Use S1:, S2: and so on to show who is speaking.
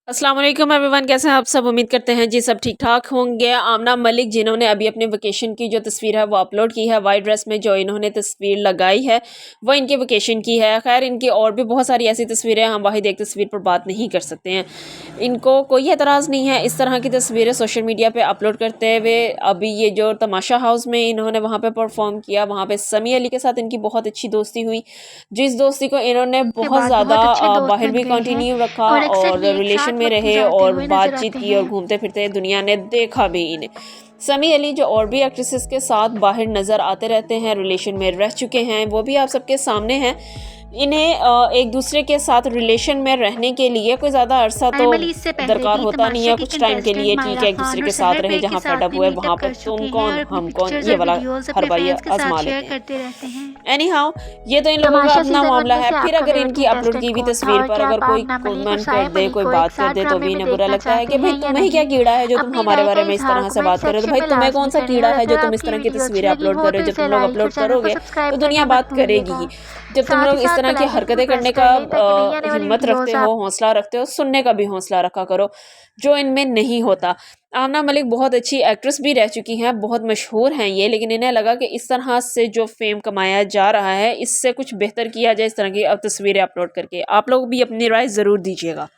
S1: अस्सलाम वालेकुम एवरीवन, कैसे हैं आप सब। उम्मीद करते हैं जी सब ठीक ठाक होंगे। आमना मलिक जिन्होंने अभी अपने वेकेशन की जो तस्वीर है वो अपलोड की है, वाइट ड्रेस में जो इन्होंने तस्वीर लगाई है वो इनके वेकेशन की है। खैर इनकी और भी बहुत सारी ऐसी तस्वीरें, हम वाहिद एक तस्वीर पर बात नहीं कर सकते हैं। इनको कोई एतराज़ नहीं है इस तरह की तस्वीरें सोशल मीडिया पर अपलोड करते हुए। अभी ये जो तमाशा हाउस में इन्होंने वहाँ पर परफॉर्म किया, वहाँ पर समी अली के साथ इनकी बहुत अच्छी दोस्ती हुई, जिस दोस्ती को इन्होंने
S2: के
S1: बहुत
S2: बाद
S1: ज़्यादा
S2: बहुत अच्छे दोस्त
S1: बाहर
S2: बन
S1: भी
S2: गए हैं
S1: कंटिन्यू रखा
S2: और अक्सर
S1: और
S2: ये एक
S1: रिलेशन
S2: साथ
S1: में
S2: वक्त
S1: रहे
S2: गुजारते
S1: और
S2: हुए नजर
S1: बातचीत
S2: आते
S1: की और
S2: हैं।
S1: घूमते फिरते दुनिया ने देखा भी इन्हें। समी अली जो और भी एक्ट्रेसेस के साथ बाहर नज़र आते रहते हैं, रिलेशन में रह चुके हैं, वो भी आप सबके सामने हैं। इन्हें एक दूसरे के साथ रिलेशन में रहने के लिए कोई ज़्यादा अरसा तो
S2: नॉर्मली इससे पहले
S1: दरकार
S2: भी
S1: होता नहीं
S2: तमाशा
S1: है।
S2: की
S1: कुछ टाइम के
S2: कंटेस्टेंट
S1: लिए ठीक
S2: मायरा
S1: है, एक दूसरे
S2: खान और
S1: के साथ
S2: सहर
S1: रहे,
S2: बे के
S1: जहाँ फेड
S2: साथ
S1: अप
S2: भी
S1: हुए
S2: मीटअप
S1: वहाँ पे
S2: कर चुके
S1: तुम
S2: हैं
S1: कौन
S2: और अपनी
S1: हम कौन
S2: पिक्चर्स
S1: ये
S2: और
S1: वाला
S2: वीडियोस अपने
S1: हरबाइया
S2: फ्रेंड्स के
S1: आजमा
S2: साथ शेयर
S1: लेते हैं।
S2: करते रहते हैं।
S1: एनी हाउ, ये तो इन लोगों का
S2: तमाशा
S1: अपना
S2: सीजन 1
S1: मामला
S2: में
S1: है।
S2: से
S1: फिर
S2: आपका
S1: अगर
S2: फेवरेट
S1: इनकी अपलोड
S2: कंटेस्टेंट
S1: की हुई
S2: कौन था
S1: तस्वीर
S2: और
S1: पर
S2: क्या
S1: अगर
S2: आप
S1: कोई
S2: आमना मलिक और
S1: कमेंट कर
S2: साइब
S1: दे,
S2: अली
S1: कोई
S2: को एक
S1: बात कर
S2: साथ
S1: दे, तो
S2: ड्रामे
S1: भी
S2: में
S1: इन्हें बुरा
S2: देखना
S1: लगता है
S2: चाहते
S1: कि भाई
S2: हैं या
S1: तुम्हें क्या
S2: नहीं?
S1: कीड़ा है जो तुम
S2: अपनी
S1: हमारे
S2: राय का
S1: बारे में इस
S2: इजहार
S1: तरह से
S2: कमेंट
S1: बात कर रहे हो। तो
S2: सेक्शन
S1: भाई
S2: में
S1: तुम्हें कौन
S2: लाजमी
S1: सा
S2: करें
S1: कीड़ा
S2: और
S1: है जो
S2: अगर
S1: तुम इस
S2: आपकी
S1: तरह की
S2: वीडियो अच्छी
S1: तस्वीरें
S2: लगी
S1: अपलोड
S2: हो
S1: कर रहे
S2: तो
S1: हो। जब
S2: इसे
S1: तुम लोग
S2: लाइक और
S1: अपलोड
S2: चैनल को
S1: करोगे
S2: सब्सक्राइब
S1: तो
S2: करना
S1: दुनिया
S2: मत
S1: बात
S2: भूलिएगा।
S1: करेगी। जब तुम
S2: साथ
S1: लोग
S2: ही
S1: इस
S2: साथ
S1: तरह
S2: बेल
S1: की
S2: आइकन को
S1: हरकतें
S2: प्रेस
S1: करने
S2: कर
S1: का
S2: लें ताकि नई आने वाली
S1: हिम्मत रखते
S2: वीडियोस
S1: हो,
S2: आप
S1: हौसला रखते हो, सुनने का भी हौसला रखा करो, जो इनमें नहीं होता। आमना मलिक बहुत अच्छी एक्ट्रेस भी रह चुकी हैं, बहुत मशहूर हैं ये, लेकिन इन्हें लगा कि इस तरह से जो फेम कमाया जा रहा है इससे कुछ बेहतर किया जाए इस तरह की अब तस्वीरें अपलोड करके। आप लोग भी अपनी राय ज़रूर दीजिएगा।